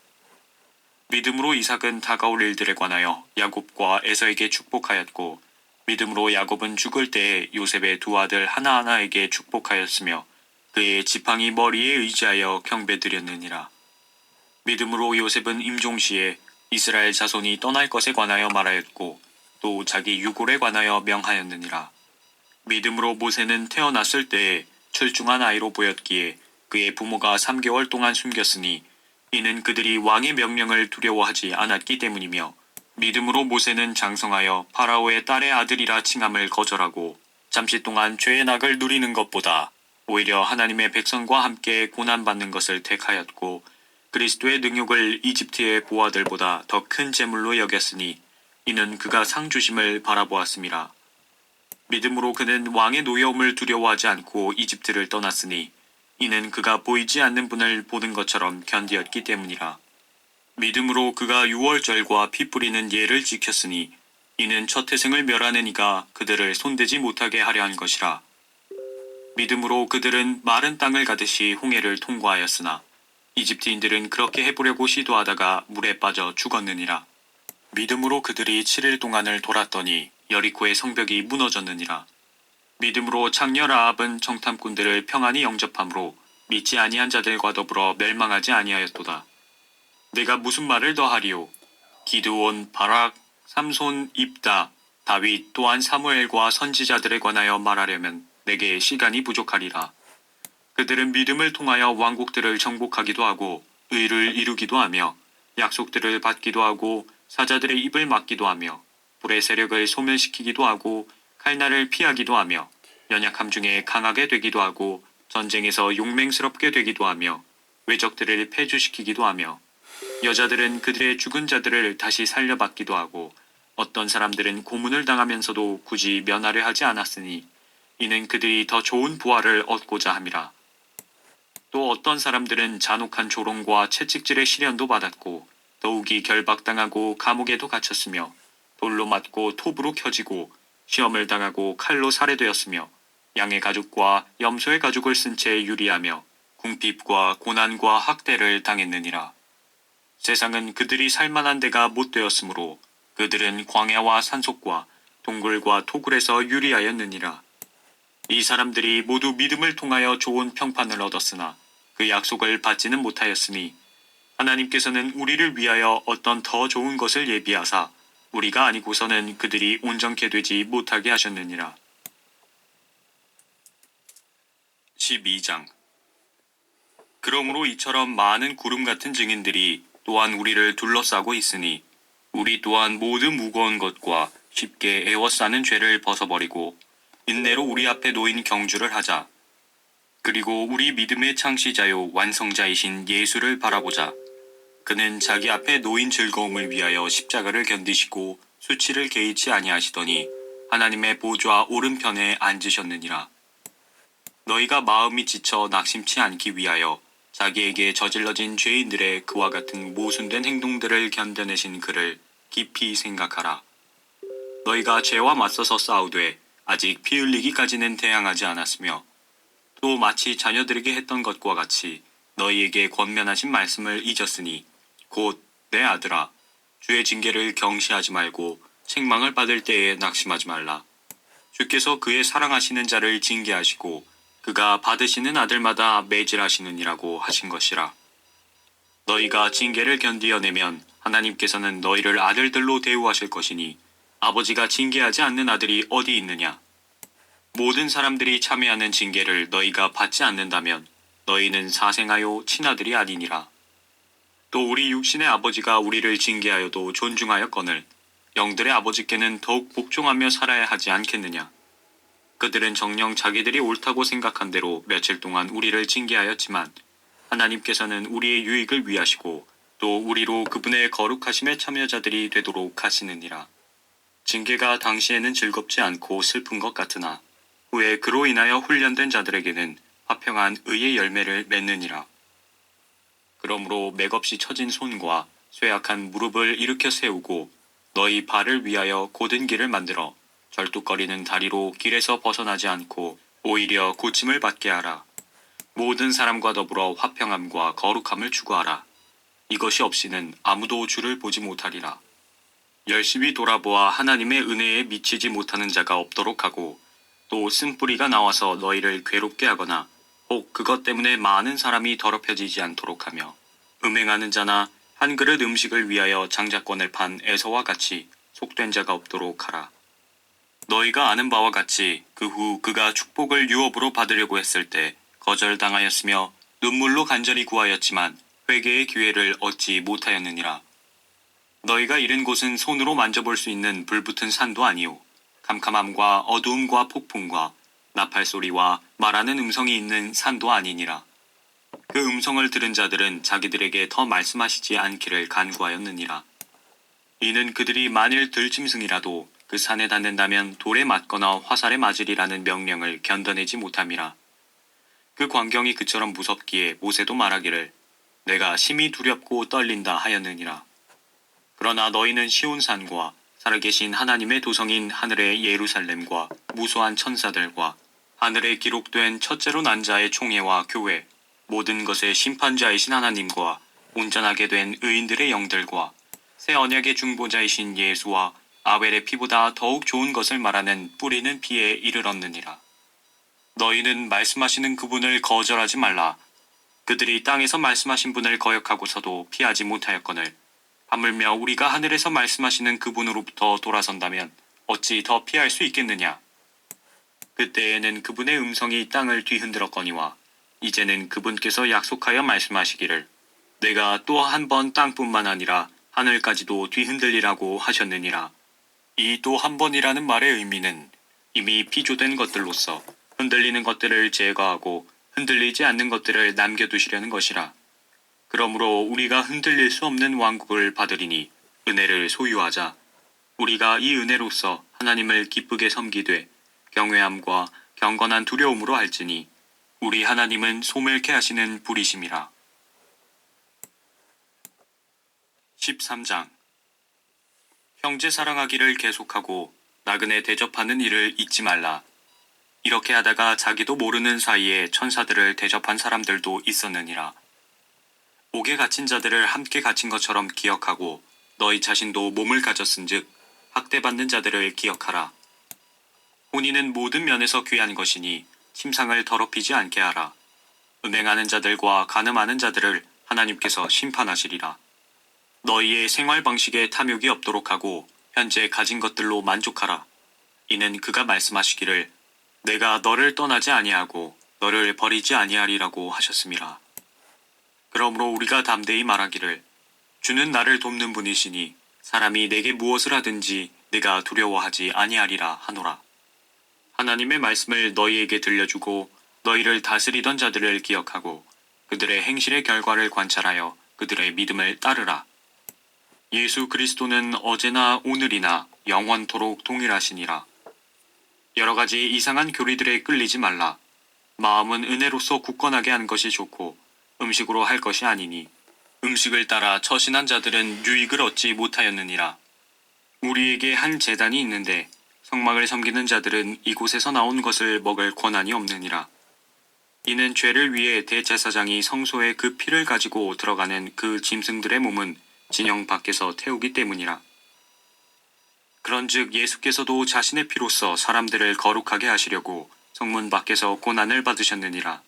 믿음으로 이삭은 다가올 일들에 관하여 야곱과 에서에게 축복하였고 믿음으로 야곱은 죽을 때에 요셉의 두 아들 하나하나에게 축복하였으며 그의 지팡이 머리에 의지하여 경배드렸느니라. 믿음으로 요셉은 임종시에 이스라엘 자손이 떠날 것에 관하여 말하였고 또 자기 유골에 관하여 명하였느니라. 믿음으로 모세는 태어났을 때에 출중한 아이로 보였기에 그의 부모가 3개월 동안 숨겼으니 이는 그들이 왕의 명령을 두려워하지 않았기 때문이며 믿음으로 모세는 장성하여 파라오의 딸의 아들이라 칭함을 거절하고 잠시 동안 죄의 낙을 누리는 것보다 오히려 하나님의 백성과 함께 고난받는 것을 택하였고 그리스도의 능욕을 이집트의 보아들보다 더 큰 재물로 여겼으니 이는 그가 상 주심을 바라보았음이라. 믿음으로 그는 왕의 노여움을 두려워하지 않고 이집트를 떠났으니 이는 그가 보이지 않는 분을 보는 것처럼 견디었기 때문이라. 믿음으로 그가 유월절과 피 뿌리는 예를 지켰으니 이는 첫 태생을 멸하는 이가 그들을 손대지 못하게 하려 한 것이라. 믿음으로 그들은 마른 땅을 가듯이 홍해를 통과하였으나 이집트인들은 그렇게 해보려고 시도하다가 물에 빠져 죽었느니라. 믿음으로 그들이 7일 동안을 돌았더니 여리코의 성벽이 무너졌느니라. 믿음으로 장녀 라합은 정탐꾼들을 평안히 영접함으로 믿지 아니한 자들과 더불어 멸망하지 아니하였도다. 내가 무슨 말을 더하리요? 기드온, 바락, 삼손, 입다, 다윗 또한 사무엘과 선지자들에 관하여 말하려면 내게 시간이 부족하리라. 그들은 믿음을 통하여 왕국들을 정복하기도 하고 의를 이루기도 하며 약속들을 받기도 하고 사자들의 입을 막기도 하며 불의 세력을 소멸시키기도 하고 칼날을 피하기도 하며 연약함 중에 강하게 되기도 하고 전쟁에서 용맹스럽게 되기도 하며 외적들을 패주시키기도 하며 여자들은 그들의 죽은 자들을 다시 살려받기도 하고 어떤 사람들은 고문을 당하면서도 굳이 면하려 하지 않았으니 이는 그들이 더 좋은 부활을 얻고자 함이라. 또 어떤 사람들은 잔혹한 조롱과 채찍질의 시련도 받았고 더욱이 결박당하고 감옥에도 갇혔으며 돌로 맞고 톱으로 켜지고 시험을 당하고 칼로 살해되었으며 양의 가죽과 염소의 가죽을 쓴 채 유리하며 궁핍과 고난과 학대를 당했느니라. 세상은 그들이 살만한 데가 못 되었으므로 그들은 광야와 산속과 동굴과 토굴에서 유리하였느니라. 이 사람들이 모두 믿음을 통하여 좋은 평판을 얻었으나 그 약속을 받지는 못하였으니 하나님께서는 우리를 위하여 어떤 더 좋은 것을 예비하사 우리가 아니고서는 그들이 온전케 되지 못하게 하셨느니라. 12장. 그러므로 이처럼 많은 구름 같은 증인들이 또한 우리를 둘러싸고 있으니 우리 또한 모든 무거운 것과 쉽게 애워싸는 죄를 벗어버리고 인내로 우리 앞에 놓인 경주를 하자. 그리고 우리 믿음의 창시자요 완성자이신 예수를 바라보자. 그는 자기 앞에 놓인 즐거움을 위하여 십자가를 견디시고 수치를 개의치 아니하시더니 하나님의 보좌 오른편에 앉으셨느니라. 너희가 마음이 지쳐 낙심치 않기 위하여 자기에게 저질러진 죄인들의 그와 같은 모순된 행동들을 견뎌내신 그를 깊이 생각하라. 너희가 죄와 맞서서 싸우되 아직 피 흘리기까지는 대항하지 않았으며 또 마치 자녀들에게 했던 것과 같이 너희에게 권면하신 말씀을 잊었으니 곧 내 아들아 주의 징계를 경시하지 말고 책망을 받을 때에 낙심하지 말라. 주께서 그의 사랑하시는 자를 징계하시고 그가 받으시는 아들마다 매질하시느니라고 하신 것이라. 너희가 징계를 견디어내면 하나님께서는 너희를 아들들로 대우하실 것이니 아버지가 징계하지 않는 아들이 어디 있느냐. 모든 사람들이 참여하는 징계를 너희가 받지 않는다면 너희는 사생하여 친아들이 아니니라. 또 우리 육신의 아버지가 우리를 징계하여도 존중하였거늘 영들의 아버지께는 더욱 복종하며 살아야 하지 않겠느냐. 그들은 정녕 자기들이 옳다고 생각한 대로 며칠 동안 우리를 징계하였지만 하나님께서는 우리의 유익을 위하시고 또 우리로 그분의 거룩하심의 참여자들이 되도록 하시느니라. 징계가 당시에는 즐겁지 않고 슬픈 것 같으나 후에 그로 인하여 훈련된 자들에게는 화평한 의의 열매를 맺느니라. 그러므로 맥없이 처진 손과 쇠약한 무릎을 일으켜 세우고 너희 발을 위하여 곧은 길을 만들어 절뚝거리는 다리로 길에서 벗어나지 않고 오히려 고침을 받게 하라. 모든 사람과 더불어 화평함과 거룩함을 추구하라. 이것이 없이는 아무도 주를 보지 못하리라. 열심히 돌아보아 하나님의 은혜에 미치지 못하는 자가 없도록 하고 또 쓴뿌리가 나와서 너희를 괴롭게 하거나 혹 그것 때문에 많은 사람이 더럽혀지지 않도록 하며 음행하는 자나 한 그릇 음식을 위하여 장자권을 판 에서와 같이 속된 자가 없도록 하라. 너희가 아는 바와 같이 그 후 그가 축복을 유업으로 받으려고 했을 때 거절당하였으며 눈물로 간절히 구하였지만 회개의 기회를 얻지 못하였느니라. 너희가 이른 곳은 손으로 만져볼 수 있는 불붙은 산도 아니요 캄캄함과 어두움과 폭풍과 나팔소리와 말하는 음성이 있는 산도 아니니라. 그 음성을 들은 자들은 자기들에게 더 말씀하시지 않기를 간구하였느니라. 이는 그들이 만일 들짐승이라도 그 산에 닿는다면 돌에 맞거나 화살에 맞으리라는 명령을 견뎌내지 못함이라. 그 광경이 그처럼 무섭기에 모세도 말하기를 내가 심히 두렵고 떨린다 하였느니라. 그러나 너희는 시온산과 살아계신 하나님의 도성인 하늘의 예루살렘과 무수한 천사들과 하늘에 기록된 첫째로 난 자의 총회와 교회, 모든 것의 심판자이신 하나님과 온전하게 된 의인들의 영들과 새 언약의 중보자이신 예수와 아벨의 피보다 더욱 좋은 것을 말하는 뿌리는 피에 이르렀느니라. 너희는 말씀하시는 그분을 거절하지 말라. 그들이 땅에서 말씀하신 분을 거역하고서도 피하지 못하였거늘 하물며 우리가 하늘에서 말씀하시는 그분으로부터 돌아선다면 어찌 더 피할 수 있겠느냐. 그때에는 그분의 음성이 땅을 뒤흔들었거니와 이제는 그분께서 약속하여 말씀하시기를 내가 또 한 번 땅뿐만 아니라 하늘까지도 뒤흔들리라고 하셨느니라. 이 또 한 번이라는 말의 의미는 이미 피조된 것들로서 흔들리는 것들을 제거하고 흔들리지 않는 것들을 남겨두시려는 것이라. 그러므로 우리가 흔들릴 수 없는 왕국을 받으리니 은혜를 소유하자. 우리가 이 은혜로서 하나님을 기쁘게 섬기되 경외함과 경건한 두려움으로 할지니 우리 하나님은 소멸케 하시는 불이심이라. 13장. 형제 사랑하기를 계속하고 나그네 대접하는 일을 잊지 말라. 이렇게 하다가 자기도 모르는 사이에 천사들을 대접한 사람들도 있었느니라. 옥에 갇힌 자들을 함께 갇힌 것처럼 기억하고 너희 자신도 몸을 가졌은즉 학대받는 자들을 기억하라. 혼인은 모든 면에서 귀한 것이니 침상을 더럽히지 않게 하라. 음행하는 자들과 간음하는 자들을 하나님께서 심판하시리라. 너희의 생활 방식에 탐욕이 없도록 하고 현재 가진 것들로 만족하라. 이는 그가 말씀하시기를 내가 너를 떠나지 아니하고 너를 버리지 아니하리라고 하셨음이라. 그러므로 우리가 담대히 말하기를 주는 나를 돕는 분이시니 사람이 내게 무엇을 하든지 내가 두려워하지 아니하리라 하노라. 하나님의 말씀을 너희에게 들려주고 너희를 다스리던 자들을 기억하고 그들의 행실의 결과를 관찰하여 그들의 믿음을 따르라. 예수 그리스도는 어제나 오늘이나 영원토록 동일하시니라. 여러 가지 이상한 교리들에 끌리지 말라. 마음은 은혜로서 굳건하게 하는 것이 좋고 음식으로 할 것이 아니니 음식을 따라 처신한 자들은 유익을 얻지 못하였느니라. 우리에게 한 제단이 있는데 성막을 섬기는 자들은 이곳에서 나온 것을 먹을 권한이 없느니라. 이는 죄를 위해 대제사장이 성소에 그 피를 가지고 들어가는 그 짐승들의 몸은 진영 밖에서 태우기 때문이라. 그런즉 예수께서도 자신의 피로써 사람들을 거룩하게 하시려고 성문 밖에서 고난을 받으셨느니라.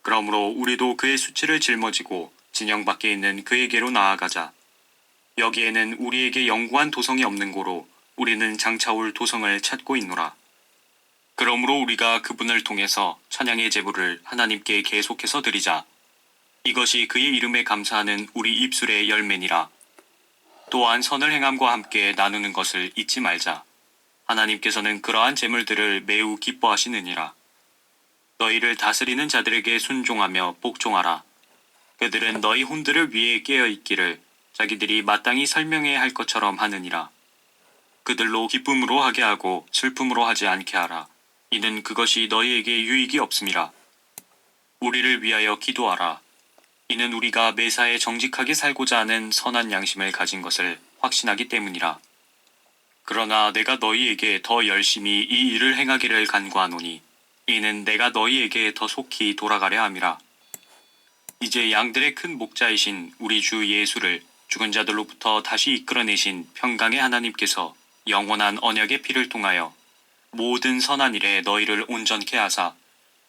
그러므로 우리도 그의 수치를 짊어지고 진영 밖에 있는 그에게로 나아가자. 여기에는 우리에게 영구한 도성이 없는 고로 우리는 장차 올 도성을 찾고 있노라. 그러므로 우리가 그분을 통해서 찬양의 제물을 하나님께 계속해서 드리자. 이것이 그의 이름에 감사하는 우리 입술의 열매니라. 또한 선을 행함과 함께 나누는 것을 잊지 말자. 하나님께서는 그러한 제물들을 매우 기뻐하시느니라. 너희를 다스리는 자들에게 순종하며 복종하라. 그들은 너희 혼들을 위해 깨어있기를 자기들이 마땅히 설명해야 할 것처럼 하느니라. 그들로 기쁨으로 하게 하고 슬픔으로 하지 않게 하라. 이는 그것이 너희에게 유익이 없음이라. 우리를 위하여 기도하라. 이는 우리가 매사에 정직하게 살고자 하는 선한 양심을 가진 것을 확신하기 때문이라. 그러나 내가 너희에게 더 열심히 이 일을 행하기를 간구하노니 이는 내가 너희에게 더 속히 돌아가려 함이라. 이제 양들의 큰 목자이신 우리 주 예수를 죽은 자들로부터 다시 이끌어내신 평강의 하나님께서 영원한 언약의 피를 통하여 모든 선한 일에 너희를 온전케 하사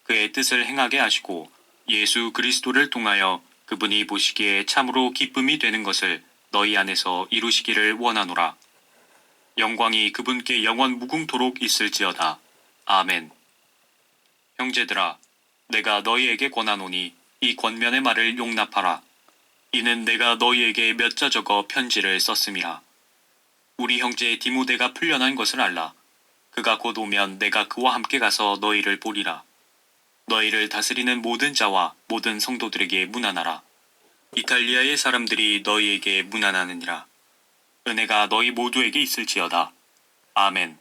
그의 뜻을 행하게 하시고 예수 그리스도를 통하여 그분이 보시기에 참으로 기쁨이 되는 것을 너희 안에서 이루시기를 원하노라. 영광이 그분께 영원 무궁토록 있을지어다. 아멘. 형제들아, 내가 너희에게 권하노니 이 권면의 말을 용납하라. 이는 내가 너희에게 몇 자 적어 편지를 썼음이라. 우리 형제 디모데가 풀려난 것을 알라. 그가 곧 오면 내가 그와 함께 가서 너희를 보리라. 너희를 다스리는 모든 자와 모든 성도들에게 문안하라. 이탈리아의 사람들이 너희에게 문안하느니라. 은혜가 너희 모두에게 있을지어다. 아멘.